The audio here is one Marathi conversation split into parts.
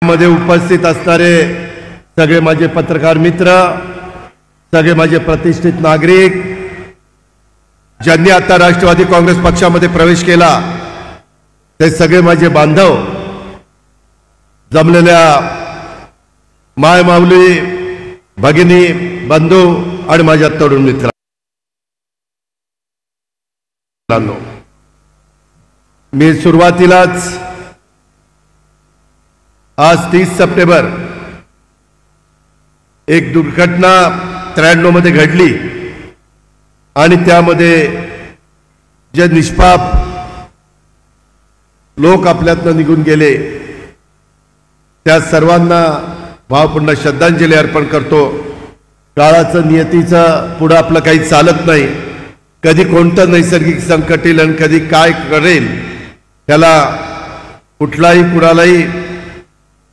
मध्ये उपस्थित असणारे सगळे माझे पत्रकार मित्र, सगळे माझे प्रतिष्ठित नागरिक, ज्यांनी आता राष्ट्रवादी काँग्रेस पक्षामध्ये प्रवेश केला, ते सगळे माझे बांधव, जमलेल्या माय माऊली भगिनी, बंधू आणि माझ्या तरुण मित्रांनो, मी सुरुवातीलाच आज 30 सप्टेंबर एक दुर्घटना 93 मध्ये घडली आणि त्यामध्ये जे निष्पाप लोक आपल्यातनं निघून गेले, त्या सर्वांना भावपूर्ण श्रद्धांजली अर्पण करतो। काळाचं नियतीचं पुढे आपलं काही चालत नाही, कधी कोणतं नैसर्गिक संकट येईल आणि कधी काय करेल त्याला कुठलाही कुणालाही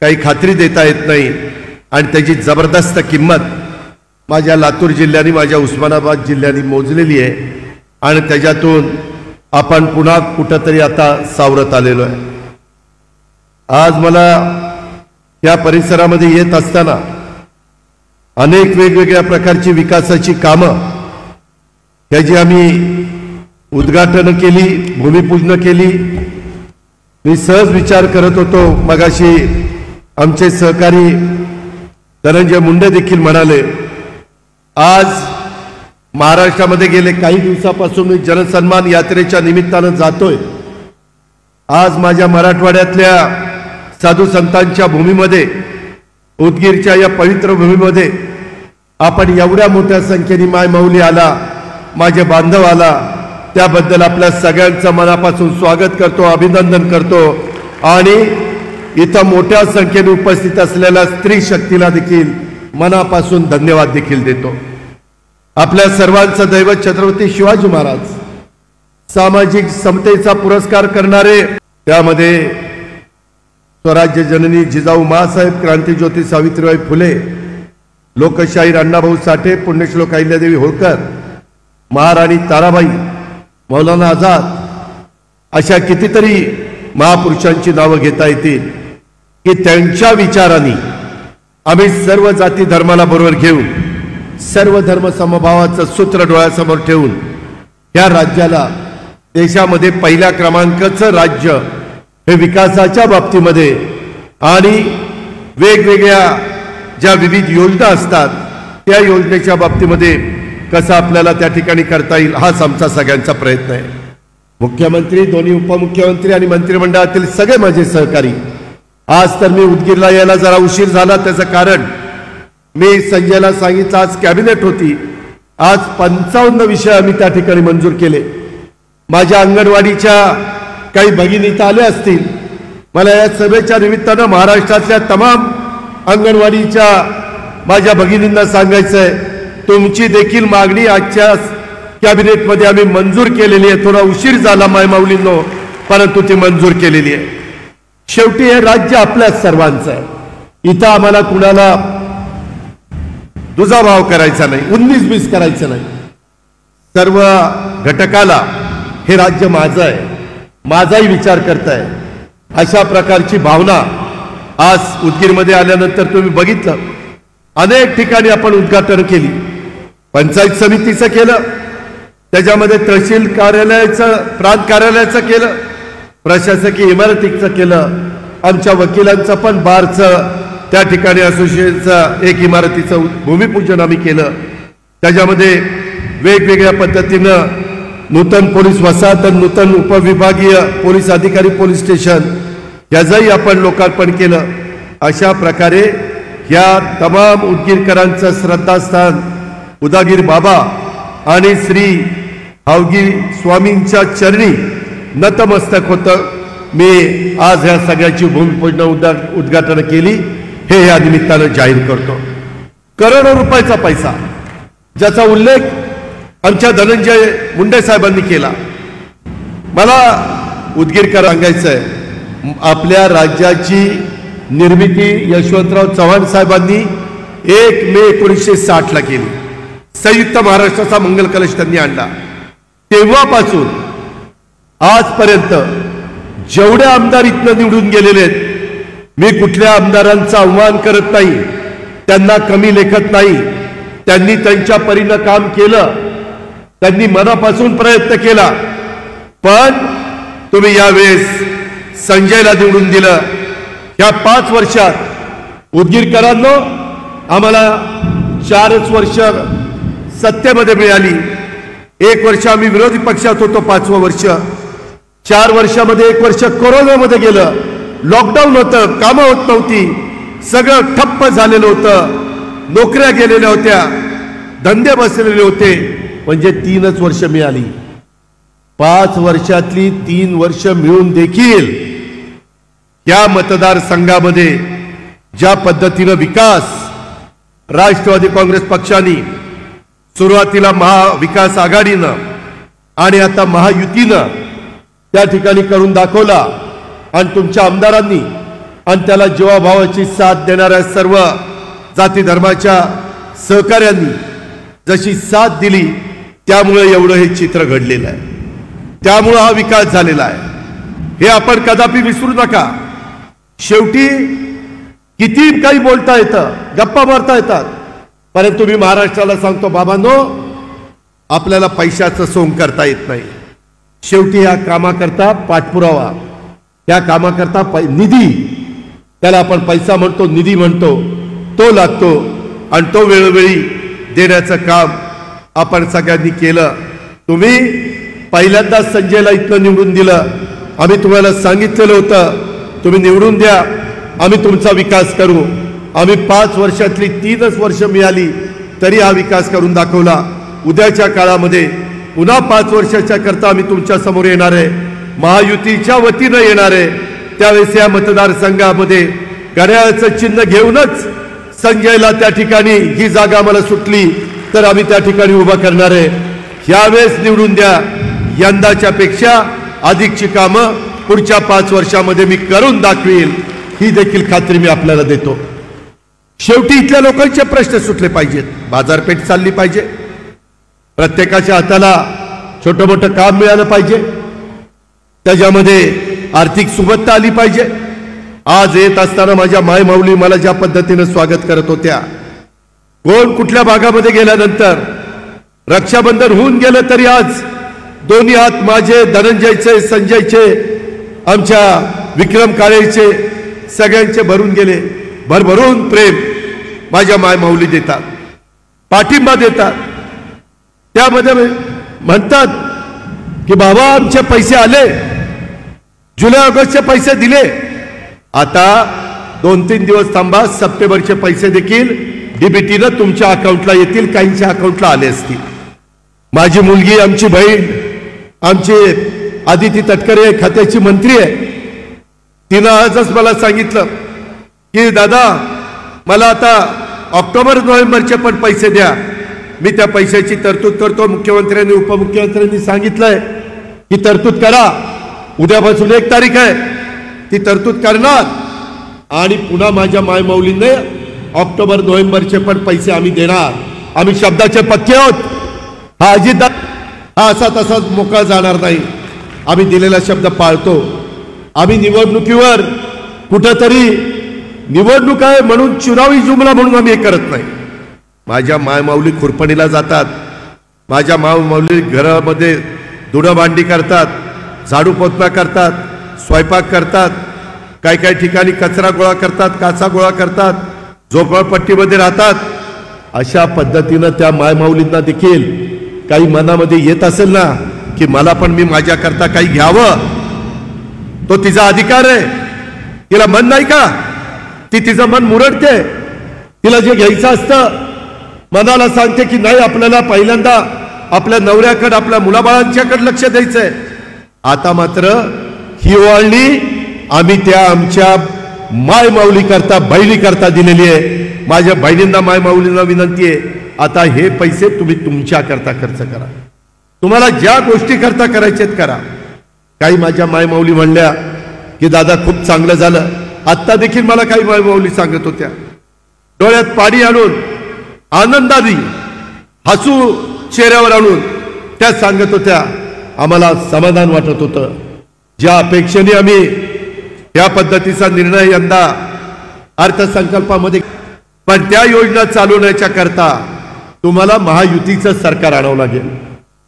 काही खात्री देता येत नाही आणि त्याची जबरदस्त किंमत माझ्या लातूर जिल्ह्याने, माझ्या उस्मानाबाद जिल्ह्याने मोजलेली आहे आणि त्याच्यातून आपण पुन्हा कुठंतरी आता सावरत आलेलो आहे। आज मला या परिसरामध्ये येत असताना अनेक वेगवेगळ्या प्रकारची विकासाची कामं त्याची आम्ही उद्घाटन केली, भूमिपूजन केली। मी सहज विचार करत होतो, मगाशी आमचे सहकारी धनंजय मुंडे देखील म्हणाले, आज महाराष्ट्रामध्ये गेले काही दिवसापासून मी जनसन्मान यात्रेच्या निमित्तानं जातोय। आज माझ्या मराठवाड्यातल्या साधू संतांच्या भूमीमध्ये, उदगीरच्या या पवित्र भूमीमध्ये आपण एवढ्या मोठ्या संख्येने माय माऊली आला, माझे बांधव आला, त्याबद्दल आपल्या सगळ्यांचं मनापासून स्वागत करतो, अभिनंदन करतो आणि इथं मोठ्या संख्येने उपस्थित असलेल्या स्त्री शक्तीला देखील मनापासून धन्यवाद देखील देतो। आपल्या सर्वांचं दैवत छत्रपती शिवाजी महाराज सामाजिक समतेचा पुरस्कार करणारे, त्यामध्ये स्वराज्य जननी जिजाऊ माँसाहेब, क्रांतीज्योती सावित्रीबाई फुले, लोकशाहीर अण्णाभाऊ साठे, पुण्यश्लोक अहिल्यादेवी होळकर, महाराणी ताराबाई, मौलाना आझाद, अशा कितीतरी महापुरुषांची नावं घेता येतील की त्यांच्या विचारांनी आम्ही सर्व जाती धर्माला बरोबर घेऊन, सर्व धर्म समभावाचं सूत्र डोळ्यासमोर ठेवून या राज्याला देशामध्ये पहिल्या क्रमांकाचं राज्य हे विकासाच्या बाबतीमध्ये आणि वेगवेगळ्या ज्या विविध योजना असतात त्या योजनेच्या बाबतीमध्ये कसं आपल्याला त्या ठिकाणी करता येईल, हाच आमचा सगळ्यांचा प्रयत्न आहे। मुख्यमंत्री, दोन्ही उपमुख्यमंत्री आणि मंत्रिमंडळातील सगळे माझे सहकारी, आज तर मी उदगीरला यायला जरा उशीर झाला, त्याचं कारण मी संजयला सांगितलं आज कॅबिनेट होती, आज 55 विषय आम्ही त्या ठिकाणी मंजूर केले। माझ्या अंगणवाडीच्या काही भगिनी इथं आल्या असतील, मला या सभेच्या निमित्तानं महाराष्ट्रातल्या तमाम अंगणवाडीच्या माझ्या भगिनींना सांगायचं आहे, तुमची देखील मागणी आजच्या कॅबिनेटमध्ये आम्ही मंजूर केलेली आहे। थोडा उशीर झाला माय माऊलींनो, परंतु ती मंजूर केलेली आहे। शेवटी हे राज्य आपल्या सर्वांचं आहे, इथं आम्हाला कुणाला दुजाभाव करायचा नाही, 19-20 करायचं नाही। सर्व घटकाला हे राज्य माझं आहे, माझाही विचार करताय, अशा प्रकारची भावना आज उदगीरमध्ये आल्यानंतर तुम्ही बघितलं। अनेक ठिकाणी आपण उद्घाटन केली, पंचायत समितीचं केलं, त्याच्यामध्ये तहसील कार्यालयाचं, प्रांत कार्यालयाचं केलं, प्रशासकीय इमारतीचं केलं, आमच्या वकिलांचं पण बारचं त्या ठिकाणी असोसिएशनचं एक इमारतीचं भूमिपूजन आम्ही केलं। त्याच्यामध्ये वेगवेगळ्या पद्धतीनं नूतन पोलीस वसाहत, नूतन उपविभागीय पोलीस अधिकारी पोलीस स्टेशन याचंही आपण लोकार्पण केलं। अशा प्रकारे या तमाम उदगीरकरांचं श्रद्धास्थान उदागीर बाबा आणि श्री हावगी स्वामींच्या चरणी नतमस्तक होतं। मी आज ह्या सगळ्याची भूमिपूजन उद्घाटन केली, हे या निमित्तानं जाहीर करतो। करोडो रुपयाचा पैसा ज्याचा उल्लेख आमच्या धनंजय मुंडे साहेबांनी केला, मला उदगीरकर सांगायचं आहे, आपल्या राज्याची निर्मिती यशवंतराव चव्हाण साहेबांनी 1 मे 1960 ला केली। संयुक्त महाराष्ट्राचा मंगल कलश त्यांनी आणला। तेव्हापासून आजपर्यंत जेवढे आमदार इथनं निवडून गेलेले आहेत मी कुठल्या आमदारांचा अवमान करत नाही, त्यांना कमी लेखत नाही. त्यांनी त्यांच्या परीने काम केलं, त्यांनी मनापासून प्रयत्न केला. पण तुम्ही यावेळेस संजयला निवडून दिलं. या 5 वर्षात उदगीरकरांनो आम्हाला 4च वर्ष सत्तेमध्ये मिळाली. 1 वर्ष आम्ही विरोधी पक्षात होतो, 5वं वर्ष. 4 वर्षामध्ये 1 वर्ष कोरोनामध्ये गेलं, लॉकडाऊन होतं, कामं होत नव्हती, सगळं ठप्प झालेलं होतं, नोकऱ्या गेलेल्या होत्या, धंदे बसलेले होते. म्हणजे 3च वर्ष मिळाली. 5 वर्षातली 3 वर्ष मिळून देखील या मतदारसंघामध्ये ज्या पद्धतीनं विकास राष्ट्रवादी काँग्रेस पक्षाने सुरुवातीला महाविकास आघाडीनं आणि आता महायुतीनं त्या ठिकाणी करून दाखवला, आणि तुमच्या आमदारांनी आणि त्याला जीवाभावाची साथ देणाऱ्या सर्व जाती धर्माच्या सहकार्यांनी जशी साथ दिली, त्यामुळे एवढं हे चित्र घडलेलं आहे. त्यामुळे हा विकास झालेला आहे. हे आपण कदापि विसरू नका. शेवटी किती काही बोलता येतं, गप्पा मारता येतात, परंतु मी महाराष्ट्राला सांगतो बाबांनो, आपल्याला पैशाचं सोंग करता येत नाही. शेवटी या कामाकरता पाठपुरावा, या कामाकरता निधी, त्याला आपण पैसा म्हणतो, निधी म्हणतो, तो लागतो, आणि तो वेळोवेळी देण्याचं काम आपण सगळ्यांनी केलं. तुम्ही पहिल्यांदा संजयला इथं निवडून दिलं. आम्ही तुम्हाला सांगितलेलं होतं तुम्ही निवडून द्या, आम्ही तुमचा विकास करू. आम्ही 5 वर्षातली 3च वर्ष मिळाली तरी हा विकास करून दाखवला. उद्याच्या काळामध्ये पुन्हा 5 वर्षाच्या करता आम्ही तुमच्या समोर येणार आहे, महायुतीच्या वतीनं येणार आहे. त्यावेळेस या मतदारसंघामध्ये घड्याळाचं चिन्ह घेऊनच संजयला त्या ठिकाणी ही जागा आम्हाला सुटली तर आम्ही त्या ठिकाणी उभा करणार आहे. यावेळेस निवडून द्या. यंदाच्या पेक्षा अधिकची कामं पुढच्या 5 वर्षामध्ये मी करून दाखवील, ही देखील खात्री मी आपल्याला देतो. शेवटी इथल्या लोकांचे प्रश्न सुटले पाहिजेत. बाजारपेठ चालली पाहिजे, प्रत्येकाच्या हाताला छोटं मोठं काम मिळालं पाहिजे, त्याच्यामध्ये आर्थिक सुबत्ता आली पाहिजे. आज येत असताना माझ्या मायमाऊली मला ज्या पद्धतीने स्वागत करत होत्या, कोण कुठल्या भागामध्ये गेल्यानंतर रक्षाबंधन होऊन गेलं तरी आज दोन्ही हात माझे, धनंजयचे, संजयचे, आमच्या विक्रम काळेचे, सगळ्यांचे भरून गेले. भरभरून प्रेम माझ्या मायमाऊली देतात, पाठिंबा देतात. त्यामध्ये म्हणतात की बाबा आमचे पैसे आले, जुलै ऑगस्टचे पैसे दिले, आता 2-3 दिवस थांबा, सप्टेंबरचे पैसे देखील डीबीटीनं तुमच्या अकाउंटला येतील, काहींच्या अकाउंटला आले असतील. माझी मुलगी, आमची बहीण, आमची आदिती तटकरे खात्याची मंत्री आहे, तिनं आजच मला सांगितलं की दादा मला आता ऑक्टोबर नोव्हेंबरचे पण पैसे द्या, मी त्या पैशाची तरतूद करतो. मुख्यमंत्र्यांनी उपमुख्यमंत्र्यांनी सांगितलंय की तरतूद करा, उद्यापासून 1 तारीख आहे, ती तरतूद करणार आणि पुन्हा माझ्या मायमाऊलीने ऑक्टोबर नोव्हेंबरचे पण पैसे आम्ही देणार. आम्ही शब्दाचे पक्के आहोत. हा अजितदादा हा असा तसाच मोकळा जाणार नाही. आम्ही दिलेला शब्द पाळतो. आम्ही निवडणुकीवर कुठंतरी निवडणूक आहे म्हणून चुनावी जुमला म्हणून आम्ही हे करत नाही. माझ्या मायमाऊली खुरपणीला जातात, माझ्या मायमाऊली घरामध्ये धुणं भांडी करतात, झाडू पोतना करतात, स्वयंपाक करतात, काही काही ठिकाणी कचरा गोळा करतात, काचा गोळा करतात, झोपडपट्टीमध्ये राहतात. अशा पद्धतीनं त्या मायमाऊलींना देखील काही मनामध्ये येत असेल ना की मला पण मी माझ्याकरता काही घ्यावं, तो तिचा अधिकार आहे. तिला मन नाही का? ती तिचं मन मुरडते. तिला जे घ्यायचं असतं मनाला सांगते की नाही, आपल्याला पहिल्यांदा आपल्या नवऱ्याकडे, आपल्या मुलाबाळांच्याकडे लक्ष द्यायचंय. आता मात्र ही ओवाळणी आम्ही त्या आमच्या मायमाऊली करता, बहिणी करता दिलेली आहे. माझ्या बहिणींना, मायमाऊलींना विनंती आहे, आता हे पैसे तुम्ही तुमच्या करता खर्च करा, तुम्हाला ज्या गोष्टी करता करायचेत करा. काही माझ्या मायमाऊली म्हणल्या की दादा खूप चांगलं झालं. आत्ता देखील मला काही मायमाऊली सांगत होत्या, डोळ्यात पाणी आणून, आनंदाने हसू चेहऱ्यावर आणून त्या सांगत होत्या, आम्हाला समाधान वाटत होतं. ज्या अपेक्षेने आम्ही या पद्धतीचा निर्णय यंदा अर्थसंकल्पामध्ये, पण त्या योजना चालवण्याच्या करता तुम्हाला महायुतीचं सरकार आणावं लागेल.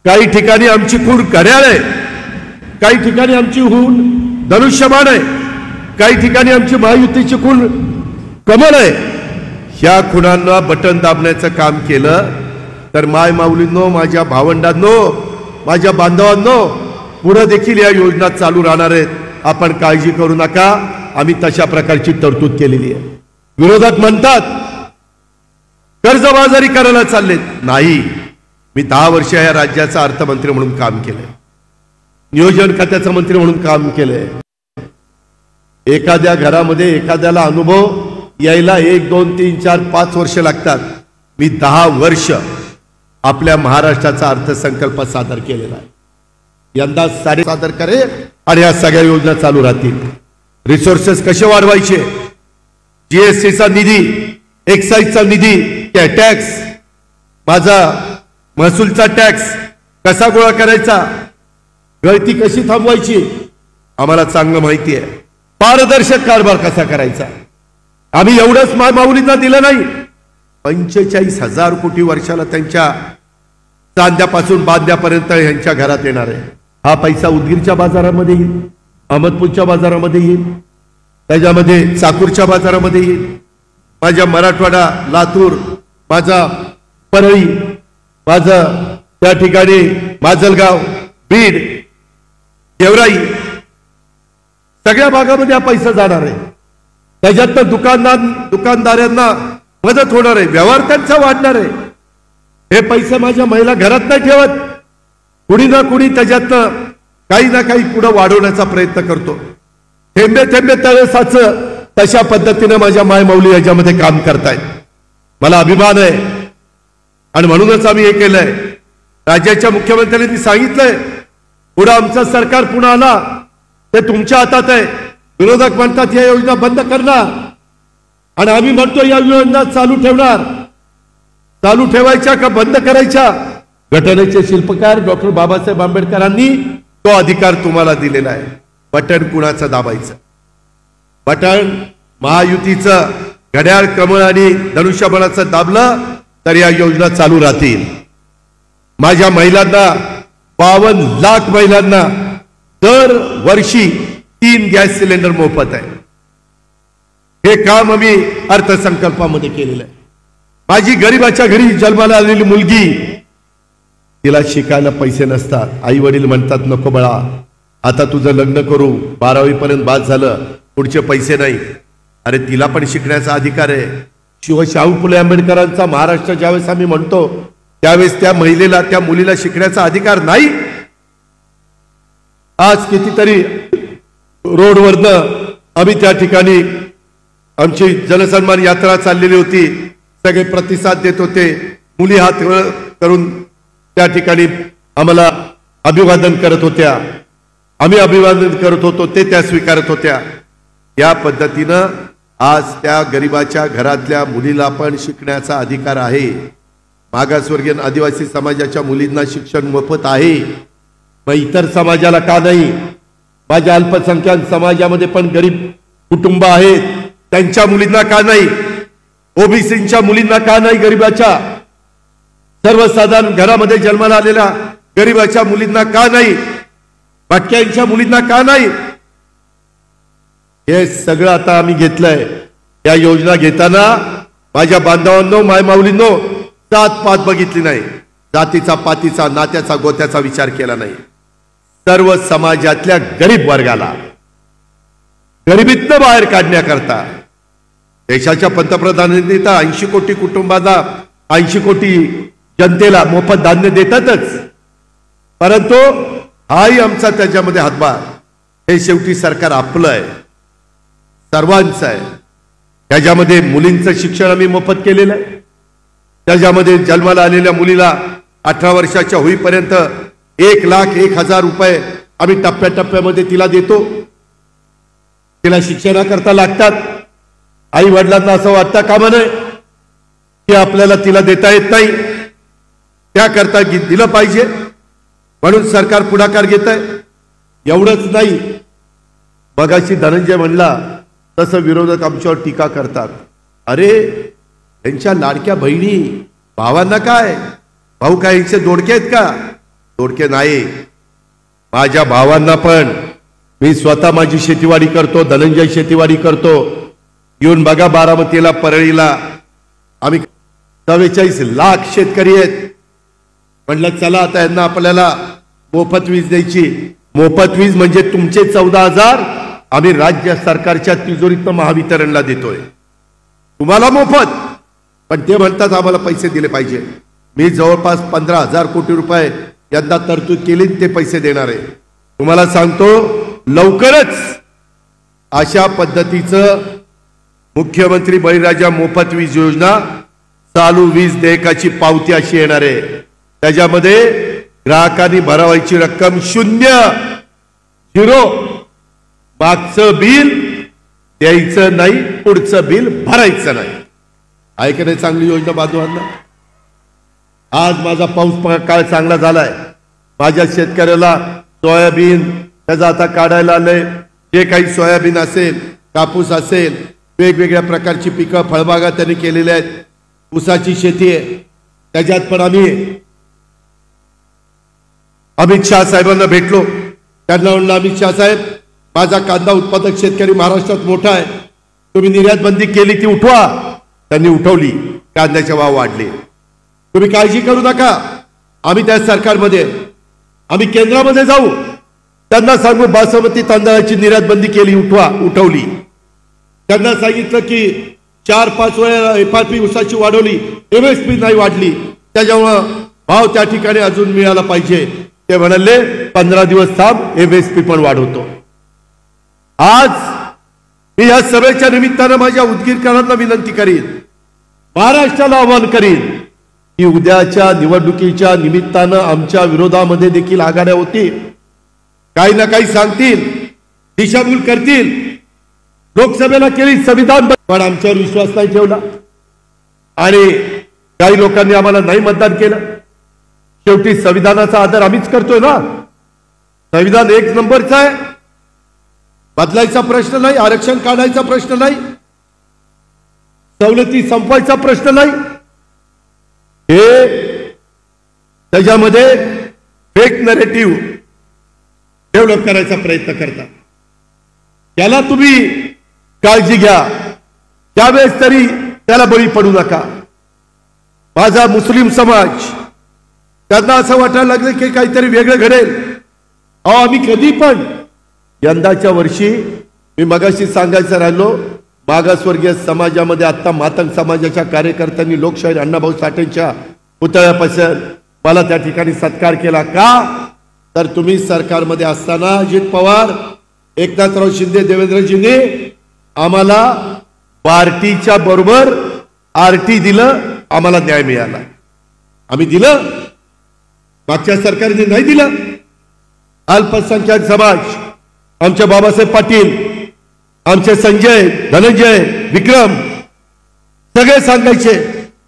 काही ठिकाणी आमची खूण घड्याळ आहे, काही ठिकाणी आमची खूण धनुष्यबाण आहे, काही ठिकाणी आमची महायुतीची खूण कमल आहे. ह्या खुणांना बटन दाबण्याचं काम केलं तर माय माऊलींनो, माझ्या भावंडांनो, माझ्या बांधवांनो, पुढे देखील या योजना चालू राहणार आहेत. आपण काळजी करू नका, आम्ही तशा प्रकारची तरतूद केलेली आहे. विरोधक म्हणतात कर्जबाजारी करायला चाललेत. नाही, मी 10 वर्ष या राज्याचा अर्थमंत्री म्हणून काम केलंय, नियोजन खात्याचा मंत्री म्हणून काम केलंय. एखाद्या घरामध्ये एखाद्याला अनुभव यायला 1, 2, 3, 4, 5 वर्ष लागतात. मी 10 वर्ष आपल्या महाराष्ट्राचा अर्थसंकल्प सादर केलेला आहे. यंदा सादर करेल आणि या सगळ्या योजना चालू राहतील. रिसोर्सेस कसे वाढवायचे, जीएसटीचा निधी, एक्साईजचा निधी, टॅक्स, माझा महसूलचा टॅक्स कसा गोळा करायचा, गळती कशी थांबवायची आम्हाला चांगलं माहिती आहे. पारदर्शक कारभार कसा करायचा. आम्ही एवढंच माऊलींना दिलं नाही, 45,000 कोटी वर्षाला त्यांच्या चांद्यापासून बांध्यापर्यंत यांच्या घरात येणार आहे. हा पैसा उदगीरच्या बाजारामध्ये येईल, अहमदपूरच्या बाजारामध्ये येईल, त्याच्यामध्ये चाकूरच्या बाजारामध्ये येईल, माझ्या मराठवाडा, लातूर, माझा परळी, माझं त्या ठिकाणी माजलगाव, बीड, गेवराई, सगळ्या भागामध्ये हा पैसा जाणार आहे. त्याच्यातनं दुकानदारांना मदत होणार आहे, व्यवहार त्यांचा वाढणार आहे. हे पैसे माझ्या महिला घरात नाही ठेवत, कुणी ना कुणी त्याच्यातनं काही ना काही पुढे वाढवण्याचा प्रयत्न करतो. थेंबे थेंबे तळे साचं, तशा पद्धतीने माझ्या माय माऊली याच्यामध्ये काम करतायत. मला अभिमान आहे आणि म्हणूनच आम्ही हे केलंय. राज्याच्या मुख्यमंत्र्यांनी सांगितलंय पुढे आमचं सरकार पुन्हा आला ते तुमच्या हातात आहे. विरोधक म्हणतात या योजना बंद करणार आणि आम्ही म्हणतो या योजना चालू ठेवणार. चालू ठेवायच्या का बंद करायच्या, घटनेचे शिल्पकार डॉक्टर बाबासाहेब आंबेडकरांनी तो अधिकार तुम्हाला दिलेला आहे. बटन कुणाचं दाबायचं, बटन महायुतीचं घड्याळ, कमळ आणि धनुष्यबाणाचं दाबलं तर या योजना चालू राहतील. माझ्या महिलांना, 52 लाख महिलांना दर वर्षी 3 गॅस सिलेंडर मोफत आहे. हे काम आम्ही अर्थसंकल्पामध्ये केलेलं आहे. माझी गरीबाच्या घरी जन्माला आलेली मुलगी, तिला शिकायला पैसे नसतात, आई वडील म्हणतात नको बाळा, आता तुझं लग्न करू, 12वी पर्यंत बाद झालं, पुढचे पैसे नाही. अरे तिला पण शिकण्याचा अधिकार आहे. शाहू फुले आंबेडकरांचा महाराष्ट्र ज्यावेळेस आम्ही म्हणतो त्यावेळेस त्या महिलेला, त्या मुलीला शिकण्याचा अधिकार नाही. आज कितीतरी रोडवरनं आम्ही त्या ठिकाणी आमची जनसन्मान यात्रा चाललेली होती, सगळे प्रतिसाद देत होते, मुली हात करून त्या ठिकाणी आम्हाला अभिवादन करत होत्या, आम्ही अभिवादन करत होतो, ते त्या स्वीकारत होत्या. या पद्धतीनं आज त्या गरिबाच्या घरातल्या मुलीला पण शिकण्याचा अधिकार आहे. मागासवर्गीय आदिवासी समाजाच्या मुलींना शिक्षण मोफत आहे, मग इतर समाजाला का नाही? माझ्या अल्पसंख्याक समाजामध्ये पण गरीब कुटुंब आहेत, त्यांच्या मुलींना का नाही? ओबीसीच्या मुलींना का नाही? गरिबाच्या सर्वसाधारण घरामध्ये जन्माला आलेल्या गरिबाच्या मुलींना का नाही? भटक्यांच्या मुलींना का नाही? हे सगळं आता आम्ही घेतलंय. या योजना घेताना माझ्या बांधवांनो, माय माऊलींनो, जात पात बघितली नाही, जातीचा पातीचा नात्याचा गोत्याचा विचार केला नाही. सर्व समाजातल्या गरीब वर्गाला गरिबीतनं बाहेर काढण्याकरता देशाच्या पंतप्रधानांनी तर 80 कोटी कुटुंबांना, 80 कोटी जनतेला मोफत धान्य देतातच, परंतु हाही आमचा त्याच्यामध्ये हातभार. हे शेवटी सरकार आपलं आहे, सर्वांचं आहे. त्याच्यामध्ये मुलींचं शिक्षण आम्ही मोफत केलेलं आहे. त्याच्यामध्ये जन्माला आलेल्या मुलीला 18 वर्षाच्या होईपर्यंत 1,01,000 रुपये आम्ही टप्प्याटप्प्यामध्ये तिला देतो. तिला शिक्षणाकरता लागतात. आई वडिलांना असं वाटतं कामा नये की आपल्याला तिला देता येत नाही, त्याकरता दिलं पाहिजे, म्हणून सरकार पुढाकार घेत आहे. एवढंच नाही, मगाशी धनंजय म्हणला तसं विरोधक आमच्यावर टीका करतात. अरे यांच्या लाडक्या बहिणी भावांना काय, भाऊ काय यांचे दोडके आहेत का? दोडके नाही. माझ्या भावांना पण मी स्वतः माझी शेतीवाडी करतो, धनंजय शेतीवाडी करतो. येऊन बघा बारामतीला, परळीला आम्ही 44 लाख शेतकरी आहेत. म्हटलं चला आता यांना आपल्याला मोफत वीज द्यायची. मोफत वीज म्हणजे तुमचे 14,000 आम्ही राज्य सरकारच्या तिजोरीतनं महावितरणला देतोय, तुम्हाला मोफत. पण ते म्हणतात आम्हाला पैसे दिले पाहिजे. मी जवळपास 15,000 कोटी रुपये यंदा तरतूद केली, ते पैसे देणार आहे. तुम्हाला सांगतो लवकरच अशा पद्धतीचं मुख्यमंत्री बळीराजा मोफत वीज योजना, चालू वीज देयकाची पावती अशी येणार आहे. त्याच्यामध्ये ग्राहकांनी भरावायची रक्कम 0 मागचं बिल द्यायचं नाही, पुढचं बिल भरायचं नाही. ऐकणे चांगली योजना बांधवांना. आज माझा पाऊस काळ चांगला झालाय. माझ्या शेतकऱ्याला सोयाबीन त्याचं आता काढायला आलंय. जे काही सोयाबीन असेल, कापूस असेल, वेगवेगळ्या प्रकारची पिकं फळबागा त्यांनी केलेल्या आहेत. ऊसाची शेती आहे. त्याच्यात पण आम्ही अमित शाह साहेबांना भेटलो. त्यांना म्हणलं अमित शाह साहेब, माझा कांदा उत्पादक शेतकरी महाराष्ट्रात मोठा आहे, तुम्ही निर्यात बंदी केली ती उठवा. त्यांनी उठवली, कांद्याचे भाव वाढले. तुम्ही काळजी करू नका, आम्ही त्या सरकारमध्ये, आम्ही केंद्रामध्ये जाऊ, त्यांना सांगू बासमती तांदळाची निर्यात बंदी केली, उठवली. त्यांना सांगितलं की 4-5 वेळा FRP ऊसाची वाढवली, MSP नाही वाढली, त्याच्यामुळं भाव त्या ठिकाणी अजून मिळाला पाहिजे. ते म्हणाले 15 दिवस थांब, MSP पण वाढवतो. आज मी या सभेच्या निमित्तानं माझ्या उदगीरकरांना विनंती करीन, महाराष्ट्राला आवाहन करीन की उद्याच्या निवडणुकीच्या निमित्तानं आमच्या विरोधामध्ये देखील आघाड्या होतील, काही ना काही सांगतील, दिशाभूल करतील. लोकसभेला केली संविधान, पण आमच्यावर विश्वास नाही ठेवला आणि काही लोकांनी आम्हाला नाही मतदान केलं. शेवटी संविधानाचा आदर आम्हीच करतोय ना. संविधान 1 नंबरचं आहे, बदलायचा प्रश्न नाही, आरक्षण काढायचा प्रश्न नाही, सवलती संपवायचा प्रश्न नाही. हे त्याच्यामध्ये फेक नरेटिव्ह डेव्हलप करायचा प्रयत्न करतात. त्याला तुम्ही काळजी घ्या, त्यावेळेस तरी त्याला बळी पडू नका. माझा मुस्लिम समाज, त्यांना असं वाटायला लागलं की काहीतरी वेगळं घडेल. आम्ही कधी पण यंदाच्या वर्षी, मी मगाशी सांगायचं राहिलो, मागासवर्गीय समाजामध्ये आता मातंग समाजाच्या कार्यकर्त्यांनी लोकशाहीर अण्णाभाऊ साठेंच्या पुतळ्यापासून मला त्या ठिकाणी सत्कार केला. का तर तुम्ही सरकारमध्ये असताना अजित पवार, एकनाथराव शिंदे, देवेंद्रजींनी आम्हाला पार्टीच्या बरोबर RT दिलं, आम्हाला न्याय मिळाला. आम्ही दिलं, मागच्या सरकारने नाही दिलं. अल्पसंख्याक समाज, आमचे बाबासाहेब पाटील, आमचे संजय, धनंजय, विक्रम सगळे सांगायचे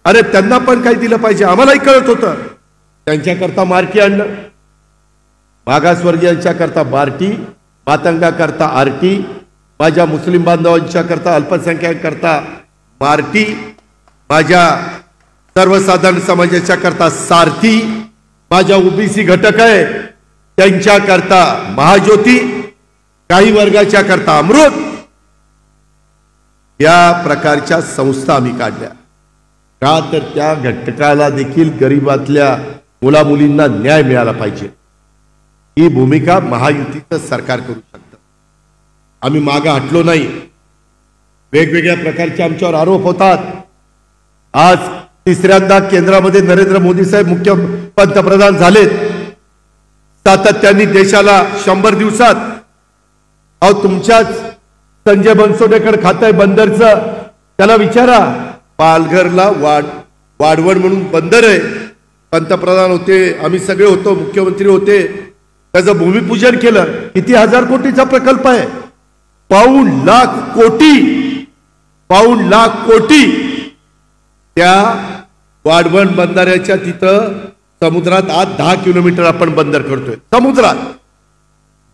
अरे त्यांना पण काही दिलं पाहिजे. आम्हालाही कळत होतं. त्यांच्याकरता मार्की आणलं, मागासवर्गीयांच्या करता बार्टी, मातंगाकरता RT, माझ्या मुस्लिम बांधवांच्या करता, अल्पसंख्याकांकरता मार्टी, माझ्या सर्वसाधारण समाजाच्या करता सारथी, माझ्या OBC घटक आहे त्यांच्या करता महाज्योती, काही वर्गाच्या करता अमृत. या प्रकारच्या संस्था आम्ही काढल्या. का तर त्या घटकाला देखील गरीबातल्या मुला मुलींना न्याय मिळाला पाहिजे. ही भूमिका महायुतीचं सरकार करू शकतं. आम्ही मागे हटलो नाही. वेगवेगळ्या प्रकारचे आमच्यावर आरोप होतात. आज तिसऱ्यांदा केंद्रामध्ये नरेंद्र मोदी साहेब मुख्य पंतप्रधान झालेत. सातत्याने देशाला 100 दिवसात, अहो तुमच्याच संजय बनसोडेकडे खातंय बंदरचं, त्याला विचारा. पालघरला वाढवण म्हणून बंदर आहे, पंतप्रधान होते, आम्ही सगळे होतो, मुख्यमंत्री होते, त्याचं भूमिपूजन केलं. किती 1000 कोटीचा प्रकल्प आहे, पाऊण लाख कोटी त्या वाढवण बंधाऱ्याच्या तिथं समुद्रात आज 10 किलोमीटर आपण बंदर करतोय. समुद्रात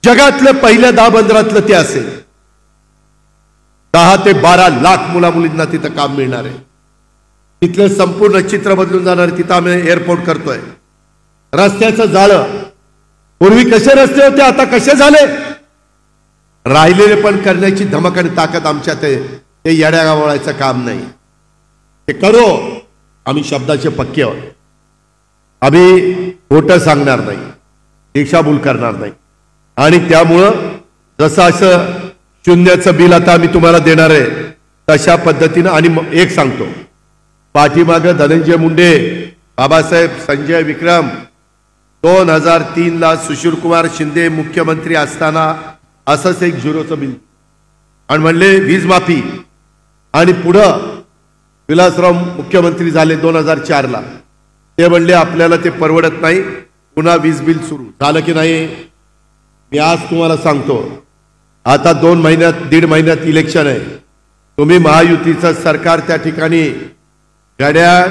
जगातल्या पहिल्या 10 बंदरातलं ते असेल. 10 ते 12 लाख मुला मुलींना तिथं काम मिळणार आहे. तिथलं संपूर्ण चित्र बदलून जाणार. तिथं आम्ही एअरपोर्ट करतोय. रस्त्याचं जाळं, पूर्वी कसे रस्ते होते आता कसे झाले, राहिलेले पण करण्याची धमक आणि ताकद आमच्यात आहे. ते येड्या गावळायचं काम नाही. ते करू. आम्ही शब्दाचे पक्के आहोत. आम्ही खोटं सांगणार नाही, दिशाभूल करणार नाही. आणि त्यामुळं जसं असं शून्याचं बिल आता आम्ही तुम्हाला देणार आहे तशा पद्धतीनं. आणि एक सांगतो, पाठीमागं धनंजय मुंडे, बाबासाहेब, संजय विक्रम 2003 ला सुशीलकुमार शिंदे मुख्यमंत्री असताना असंच एक झिरोचं बिल आणि म्हणले वीज माफी. आणि पुढं विलासराव मुख्यमंत्री झाले 2004 ला. ते म्हणले आपल्याला ते परवडत नाही, पुन्हा वीज बिल सुरू झालं की नाही. मी आज तुम्हाला सांगतो, आता 2 महिन्यात 1.5 महिन्यात इलेक्शन आहे. तुम्ही महायुतीचं सरकार त्या ठिकाणी घड्याळ,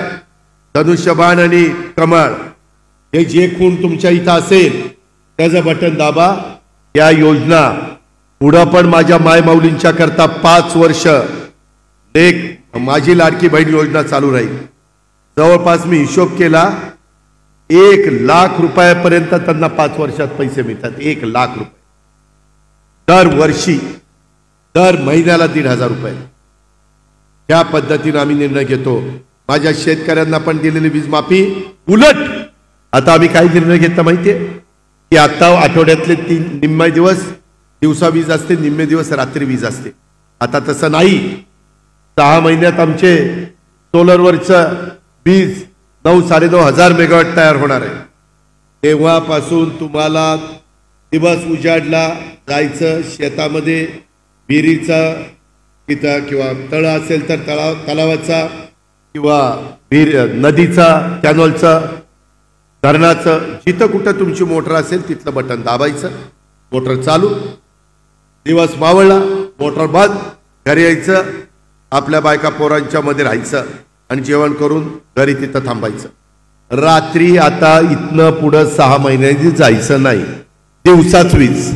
धनुष्यबाण आणि कमळ हे जे खूण तुमच्या इथं असेल त्याचं बटन दाबा. या योजना पुढं पण माझ्या मायमाऊलींच्या करता 5 वर्ष एक माझी लाडकी बहीण योजना चालू राहील. जवळपास मी हिशोब केला 1 लाख रुपयापर्यंत त्यांना 5 वर्षात पैसे मिळतात. 1 लाख रुपये दरवर्षी, दर महिन्याला 1,500 रुपये. त्या पद्धतीने आम्ही निर्णय घेतो. माझ्या शेतकऱ्यांना पण दिलेली वीज माफी. उलट आता आम्ही काय निर्णय घेतला माहितीये की आता आठवड्यातले 3 निम्मे दिवस दिवसा वीज असते, निम्मे दिवस रात्री वीज असते. आता तसं नाही. 6 महिन्यात आमचे सोलरवरचं वीज 9-9.5 हजार मेगावॅट तयार होणार आहे. तेव्हापासून तुम्हाला दिवस उजाडला जायचं शेतामध्ये, विहिरीचा तिथं किंवा तळ असेल तर तलावाचा किंवा नदीचा, कॅनॉलचा, धरणाचं, जिथं कुठं तुमची मोटर असेल तिथलं बटन दाबायचं. मोटर चालू, दिवस मावळला मोटर बंद, घरी यायचं, आपल्या बायका पोरांच्या मध्ये राहायचं आणि जेवण करून घरी तिथं थांबायचं. रात्री आता इथनं पुढं 6 महिन्यांनी जायचं नाही. दिवसाच वीज.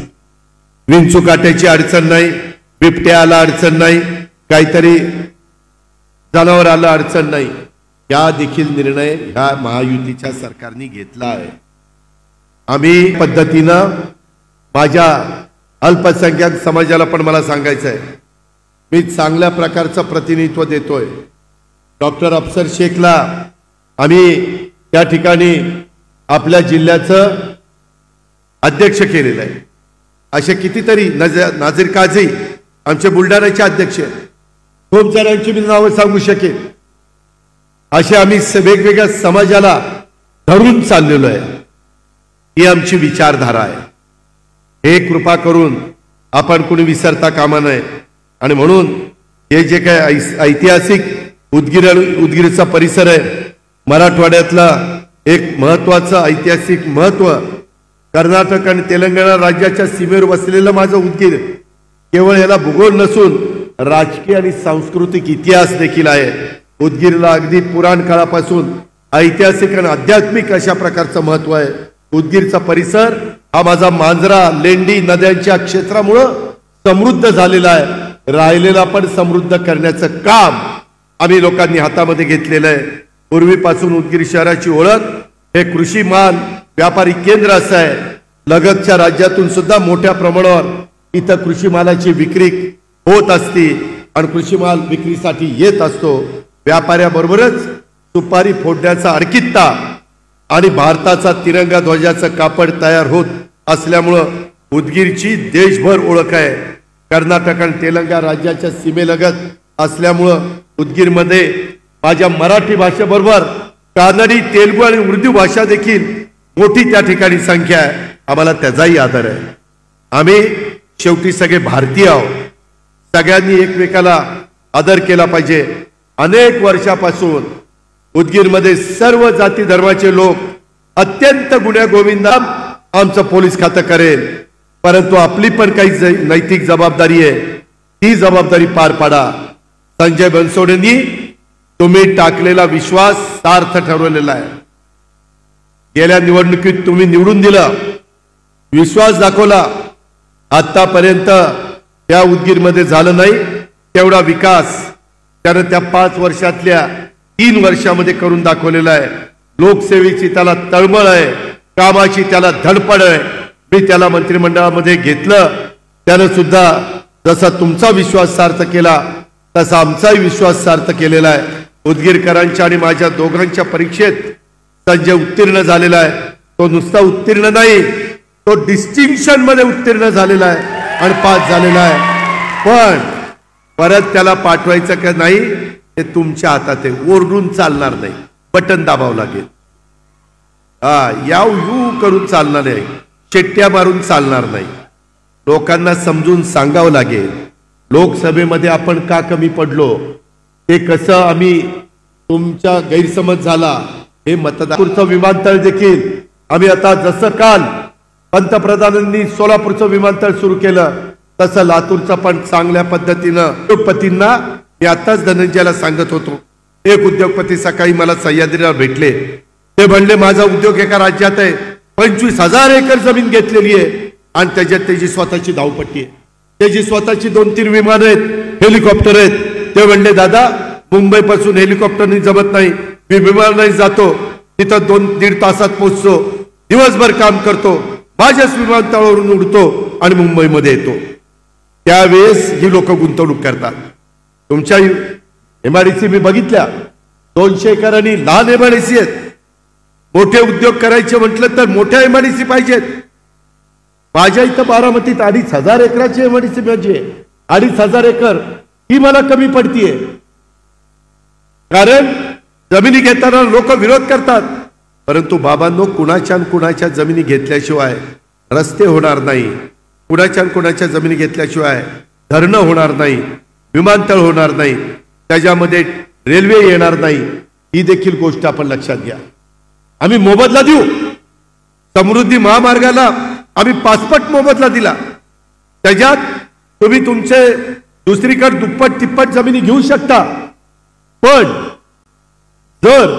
विंचुकाट्याची अडचण नाही, बिबट्याला अडचण नाही, काहीतरी जनावराला अडचण नाही. या देखील निर्णय ह्या महायुतीच्या सरकारने घेतला आहे. आम्ही पद्धतीनं माझ्या अल्पसंख्याक समाजाला पण मला सांगायचं आहे, मी चांगल्या प्रकारचं प्रतिनिधित्व देतोय. डॉक्टर अफसर शेखला आम्ही त्या ठिकाणी आपल्या जिल्ह्याचं अध्यक्ष केलेलं आहे. असे कितीतरी नाझीर काझी आमचे बुलढाण्याचे अध्यक्ष, खूप जणांची मी नावं सांगू शकेन. असे आम्ही वेगवेगळ्या समाजाला धरून चाललेलो आहे. ही आमची विचारधारा आहे. हे कृपा करून आपण कोणी विसरता कामा नये. आणि म्हणून हे जे काय ऐतिहासिक उदगीरचा परिसर आहे, मराठवाड्यातला एक महत्वाचं ऐतिहासिक महत्व, कर्नाटक आणि तेलंगणा राज्याच्या सीमेवर बसलेलं माझं उदगीर केवळ याला भूगोल नसून राजकीय आणि सांस्कृतिक इतिहास देखील आहे. उदगीरला अगदी पुराण काळापासून ऐतिहासिक आणि आध्यात्मिक अशा प्रकारचं महत्व आहे. उदगीरचा परिसर हा माझा मांजरा, लेंडी नद्यांच्या क्षेत्रामुळं समृद्ध झालेला आहे. राहिलेला पण समृद्ध करण्याचं काम आम्ही लोकांनी हातामध्ये घेतलेलं आहे. पूर्वीपासून उदगीर शहराची ओळख हे कृषी माल व्यापारी केंद्र असं आहे. लगतच्या राज्यातून सुद्धा मोठ्या प्रमाणावर इथं कृषी मालाची विक्री होत असते आणि कृषी माल विक्रीसाठी येत असतो. व्यापाऱ्याबरोबरच सुपारी फोडण्याचा अडकित्ता आणि भारताचा तिरंगा ध्वजाचं कापड तयार होत असल्यामुळं उदगीरची देशभर ओळख आहे. कर्नाटक आणि तेलंगणा राज्याच्या सीमेलगत असल्यामुळं उदगीरमध्ये माझ्या मराठी भाषेबरोबर कानडी, तेलुगू आणि उर्दू भाषा देखील मोठी त्या ठिकाणी संख्या आहे. आम्हाला त्याचाही आदर आहे. आम्ही शेवटी सगळे भारतीय आहोत. सगळ्यांनी एकमेकाला आदर केला पाहिजे. अनेक वर्षापासून उदगीरमध्ये सर्व जाती धर्माचे लोक अत्यंत गुण्यागोविंदा आमचं पोलीस खातं करेल, परंतु आपली पण काही नैतिक जबाबदारी आहे. ती जबाबदारी पार पाडा. संजय बनसोडेंनी तुम्ही टाकलेला विश्वास सार्थ ठरवलेला आहे. गेल्या निवडणुकीत तुम्ही निवडून दिलं, विश्वास दाखवला. आतापर्यंत त्या उदगीरमध्ये झालं नाही. तेवढा विकास त्यानं त्या 5 वर्षातल्या 3 वर्षामध्ये करून दाखवलेला आहे. लोकसेवेची त्याला तळमळ आहे, कामाची त्याला धडपड आहे. मी त्याला मंत्रिमंडळामध्ये घेतलं, त्यानं सुद्धा जसा तुमचा विश्वास सार्थ केला तसा आमचाही विश्वास सार्थ केलेला आहे. उदगीरकरांच्या आणि माझ्या दोघांच्या परीक्षेत संजय उत्तीर्ण झालेला आहे. तो नुसता उत्तीर्ण नाही, तो डिस्टिंक्शन मध्ये उत्तीर्ण झालेला आहे आणि पास झालेला आहे. पण परत त्याला पाठवायचं का नाही हे तुमच्या हातात आहे. ओरडून चालणार नाही, बटन दाबावं लागेल. याव यू करून चालणार नाही, शेट्ट्या मारून चालणार नाही. लोकांना समजून सांगावं लागेल लोकसभेमध्ये आपण का कमी पडलो, ते कसं आम्ही तुमचा गैरसमज झाला हे मतदारांचं विमानतळ देखील आम्ही आता जसं काल पंतप्रधानांनी सोलापूरचं विमानतळ सुरू केलं तसं लातूरचं पण चांगल्या पद्धतीनं उद्योगपतींना मी आताच धनंजयला सांगत होतो. एक उद्योगपती सकाळी मला सह्याद्रीला भेटले. ते म्हणले माझा उद्योग एका राज्यात आहे, 25,000 एकर जमीन घेतलेली आहे आणि त्याच्यात त्याची स्वतःची धावपट्टी आहे, त्याची स्वतःची 2-3 विमान आहेत, हेलिकॉप्टर आहेत. ते म्हणले दादा मुंबई पासून हेलिकॉप्टरनी जमत नाही, मी विमानाने जातो, तिथं 2-1.5 तासात पोहोचतो, दिवसभर काम करतो, माझ्याच विमानतळावरून उडतो आणि मुंबईमध्ये येतो. त्यावेळेस ही लोक गुंतवणूक करतात. तुमच्या एमआयडीसी मी बघितल्या 200 एकरांनी लहान एमआयडीसी आहेत. मोठे उद्योग करायचे म्हटलं तर मोठ्या एमआयडीसी पाहिजेत. माझ्या इथं बारामतीत 2,500 एकराची एमआयडीसी म्हणजे 2,500 एकर ही मला कमी पडतीये. कारण जमिनी घेताना लोक विरोध करतात, परंतु बाबांनो कुणाच्या जमिनी घेतल्याशिवाय रस्ते होणार नाही, कुणाच्या जमिनी घेतल्याशिवाय धरणं होणार नाही, विमानतळ होणार नाही, त्याच्यामध्ये रेल्वे येणार नाही. ही देखील गोष्ट आपण लक्षात घ्या. आम्ही मोबदला देऊ, समृद्धी महामार्गाला आम्ही 5पट मोबदला दिला. त्याच्यात तुम्ही तुमचे दुसरीकडे दुप्पट-तिप्पट जमिनी घेऊ शकता. पण जर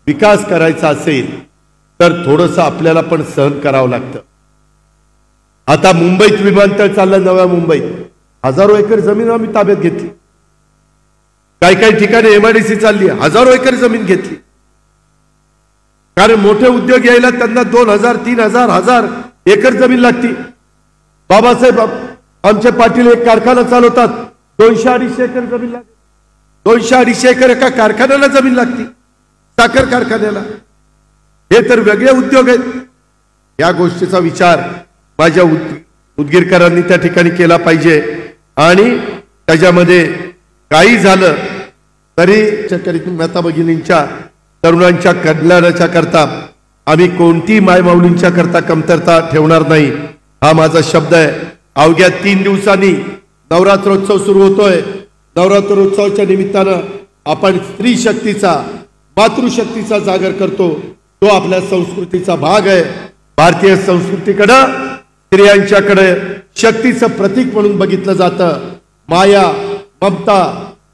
विकास करायचा असेल तर थोडंसं आपल्याला पण सहन करावं लागतं. आता मुंबईत विमानतळ चाललं, नव्या मुंबईत हजारो एकर जमीन आम्ही ताब्यात घेतली. काही ठिकाणी एमआयडीसी चालली, हजारो एकर जमीन घेतली. कारण मोठे उद्योग यायला त्यांना 2,000, 3,000, 1,000 एकर जमीन लागती. बाबासाहेब आमचे पाटील एक कारखाना चालवतात, 200-250 एकर जमीन लागते. 200-250 एकर एका कारखान्याला जमीन लागती, साखर कारखान्याला. हे तर वेगळे उद्योग आहेत. या गोष्टीचा विचार माझ्या उदगीरकरांनी त्या ठिकाणी केला पाहिजे. आणि त्याच्यामध्ये काही झालं तरी माता भगिनींच्या तरुणांच्या कल्याणाच्या करता आम्ही कोणती मायमाऊलींच्या करता कमतरता ठेवणार नाही, हा माझा शब्द आहे. अवघ्या 3 दिवसांनी नवरात्रोत्सव सुरू होतोय. नवरात्रोत्सवाच्या निमित्तानं आपण स्त्री शक्तीचा, मातृशक्तीचा जागर करतो. तो आपल्या संस्कृतीचा भाग आहे. भारतीय संस्कृतीकडं स्त्रियांच्याकडे शक्तीचं प्रतीक म्हणून बघितलं जातं. माया, ममता,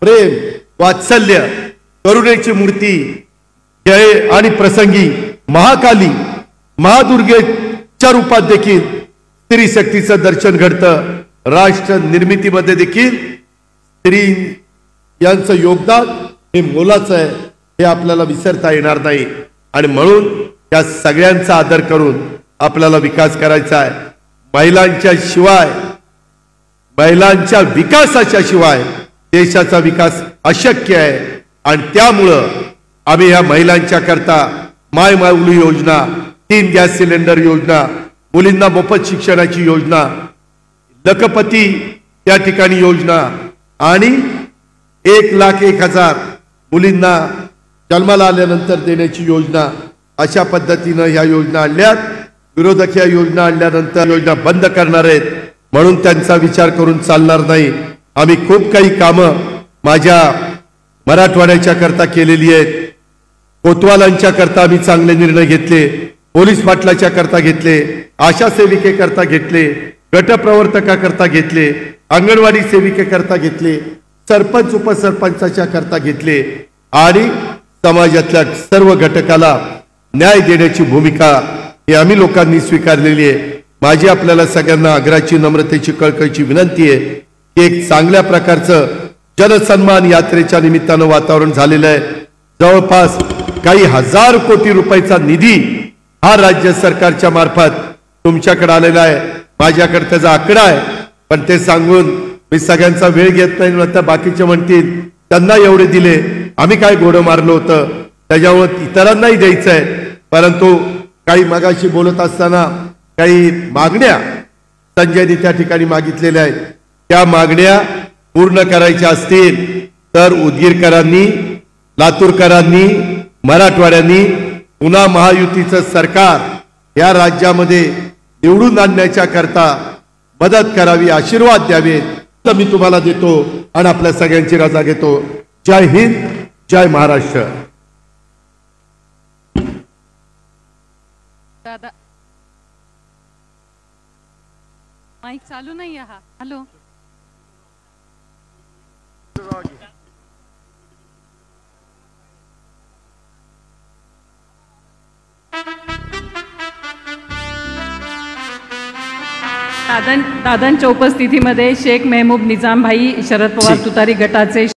प्रेम, वात्सल्य, करुणेची मूर्ती, जय आणि प्रसंगी महाकाली, महादुर्गेच्या रूपात देखील स्त्री शक्तीचं दर्शन घडतं. राष्ट्र निर्मितीमध्ये देखील स्त्री यांचं योगदान हे मोलाचं आहे, हे आपल्याला विसरता येणार नाही. आणि म्हणून या सगळ्यांचा आदर करून आपल्याला विकास करायचा आहे. महिलांच्या विकासाच्या शिवाय देशाचा विकास अशक्य आहे. आणि त्यामुळं आम्ही या महिलांच्या करता मायमाऊली योजना, 3 गॅस सिलेंडर योजना, मुलींना मोफत शिक्षणाची योजना, लखपती त्या ठिकाणी योजना आणि 1,01,000 मुलींना जन्माला आल्यानंतर देण्याची योजना, अशा पद्धतीनं ह्या योजना आणल्यात. विरोधक या योजना आणल्यानंतर योजना बंद करणार आहेत, म्हणून त्यांचा विचार करून चालणार नाही. आम्ही खूप काही कामं माझ्या मराठवाड्याच्या करता केलेली आहेत. कोतवालांच्या करता आम्ही चांगले निर्णय घेतले, पोलीस पाटलाच्या करता घेतले, आशा सेविकेकरता घेतले, गटप्रवर्तकाकरता घेतले, अंगणवाडी सेविकेकरता घेतले, सरपंच उपसरपंचाच्या करता घेतले. आणि समाजातल्या सर्व घटकाला न्याय देण्याची भूमिका ही आम्ही लोकांनी स्वीकारलेली आहे. माझी आपल्याला सगळ्यांना आग्रहाची, नम्रतेची, कळकळीची विनंती आहे की एक चांगल्या प्रकारचं जनसन्मान यात्रेच्या निमित्तानं वातावरण झालेलं आहे। जवळपास काही हजार कोटी रुपयाचा निधी हा राज्य सरकारच्या मार्फत तुमच्याकडे आलेला आहे। माझ्याकडे त्याचा आकडा आहे, पण ते सांगून मी सगळ्यांचा वेळ घेत नाही। नंतर बाकीचे म्हणतील त्यांना एवढे दिले, आम्ही काय घोडं मारलं होतं, त्याच्यामुळे इतरांनाही द्यायचं आहे। परंतु काही मगाशी बोलत असताना काही मागण्या संजयनी त्या ठिकाणी मागितलेल्या आहेत, त्या मागण्या पूर्ण करायच्या असतील तर उदगीरकरांनी, लातूरकरांनी, मराठवाड्यांनी पुन्हा महायुतीचं सरकार या राज्यामध्ये निवडून आणण्याच्या करता मदत करावी, आशीर्वाद द्यावे, तर मी तुम्हाला देतो आणि आपल्या सगळ्यांची रजा घेतो। जय हिंद, जय महाराष्ट्र। दादा माईक चालू नाही आहे। हॅलो, दादांच्या उपस्थितीमध्ये शेख मेहबूब निजाम भाई शरद पवार तुतारी गटाचे